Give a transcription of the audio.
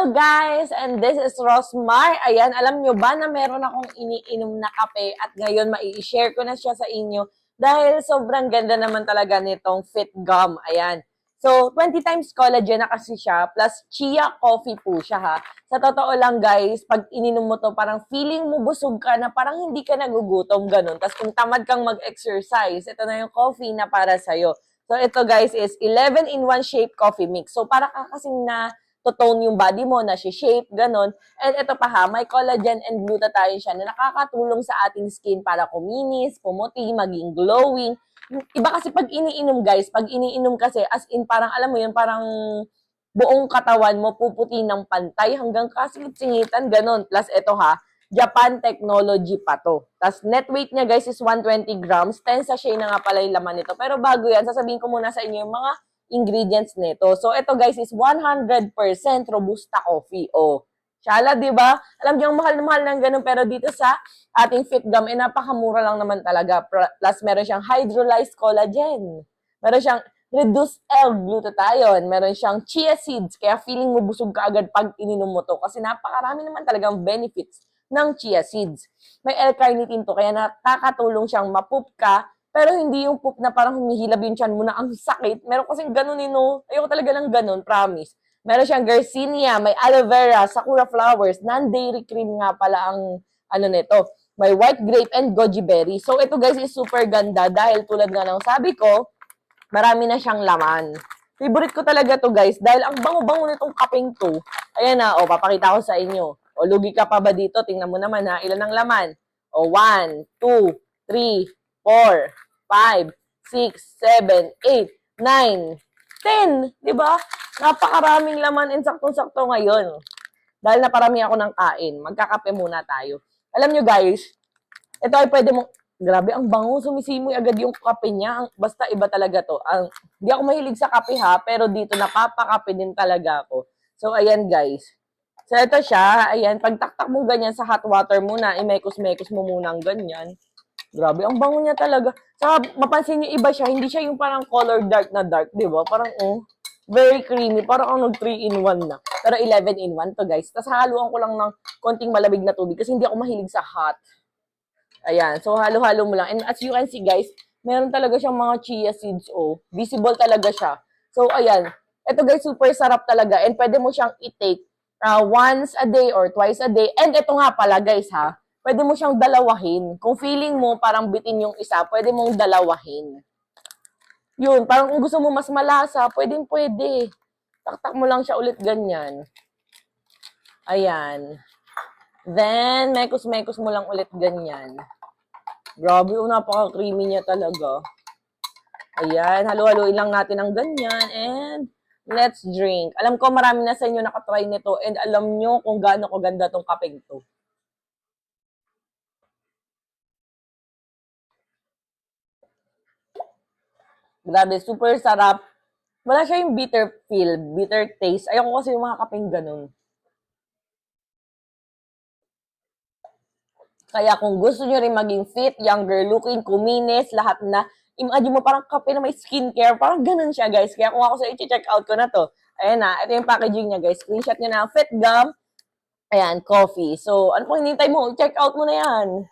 Hello guys! And this is Rosmar. Ayan, alam nyo ba na meron akong iniinom na kape at ngayon mai-share ko na siya sa inyo dahil sobrang ganda naman talaga nitong Fit Gum. Ayan. So, 20 times collagen na kasi siya plus chia coffee po siya ha. Sa totoo lang guys, pag ininom mo to parang feeling mo busog ka na parang hindi ka nagugutom ganun. Tapos kung tamad kang mag-exercise, ito na yung coffee na para sa'yo. So, ito guys is 11-in-1 shape coffee mix. So, para ka kasing na to-tone yung body mo, na shape, ganon. And ito pa ha, may collagen and glutathione siya na nakakatulong sa ating skin para kuminis, pumuti, maging glowing. Iba kasi pag iniinom guys, pag iniinom kasi as in parang alam mo yun, parang buong katawan mo puputi ng pantay hanggang kasingit-singitan, ganon. Plus ito ha, Japan technology pa to. Tapos net weight niya guys is 120 grams, 10 sachet na nga pala yung laman nito. Pero bago yan, sasabihin ko muna sa inyo yung mga ingredients nito. So, ito guys is 100% Robusta coffee. Oh, syala, di ba? Alam niyo, mahal na mahal ng ganun. Pero dito sa ating Fit Gum, napakamura lang naman talaga. Plus, meron siyang hydrolyzed collagen. Meron siyang reduced L-glutathione. Meron siyang chia seeds. Kaya feeling mo busog ka agad pag ininom mo to. Kasi napakarami naman talagang benefits ng chia seeds. May L-carnitine to. Kaya nakakatulong siyang mapoop ka. Pero hindi yung poop na parang humihilab yung tiyan mo na ang sakit. Meron kasing ganun no? Ayoko talaga ng ganun, promise. Meron siyang Garcinia, may aloe vera, sakura flowers, non-dairy cream nga pala ang ano nito. May white grape and goji berry. So ito guys is super ganda dahil tulad nga ng sabi ko, marami na siyang laman. Favorite ko talaga to guys dahil ang bango-bango nitong kapeng to. Ayan na, papakita ko sa inyo. Lugi ka pa ba dito? Tingnan mo naman ha, ilan ang laman? 1, 2, 3, 4, 5, 6, 7, 8, 9, 10. Diba? Napakaraming laman and saktong-sakto ngayon. Dahil naparami ako ng kain, magkakape muna tayo. Alam nyo guys, ito ay pwede mong, grabe ang bango, sumisimoy agad yung kape niya. Basta iba talaga to. Hindi ako mahilig sa kape ha, pero dito napapakape din talaga ako. So ayan guys. So ito siya, ayan, pagtaktak mo ganyan sa hot water muna, imekos-mekos mo muna ng ganyan. Grabe, ang bango niya talaga. Saka, mapansin niyo iba siya, hindi siya yung parang color dark na dark, di ba? Parang, very creamy. Parang ano, 3-in-1 na. Pero 11-in-1 to, guys. Tapos, haluan ko lang ng konting malamig na tubig kasi hindi ako mahilig sa hot. Ayan. So, halo-halo mo lang. And as you can see, guys, meron talaga siyang mga chia seeds, Visible talaga siya. So, ayan. Ito, guys, super sarap talaga. And pwede mo siyang i-take once a day or twice a day. And ito nga pala, guys, ha. Pwede mo siyang dalawahin. Kung feeling mo parang bitin yung isa, pwede mong dalawahin. Yun, parang kung gusto mo mas malasa, pwede. Taktak mo lang siya ulit ganyan. Ayan. Then, mekos-mekos mo lang ulit ganyan. Grabe, napaka-creamy niya talaga. Ayan, halo-haloin lang natin ng ganyan. And, let's drink. Alam ko marami na sa inyo nakatry nito and alam nyo kung gaano kaganda tong kapeng to. Grabe, super sarap. Wala siya yung bitter feel, bitter taste. Ayoko kasi yung mga kapeng ganun. Kaya kung gusto nyo rin maging fit, younger looking, kuminis, lahat na, imagine mo parang kape na may skincare, parang ganun siya guys. Kaya kung ako sa i-check out ko na to, ayan na, ito yung packaging niya guys. Screenshot nyo na, Fit Gum, ayan, coffee. So, ano pang hinintay mo? Check out mo na yan.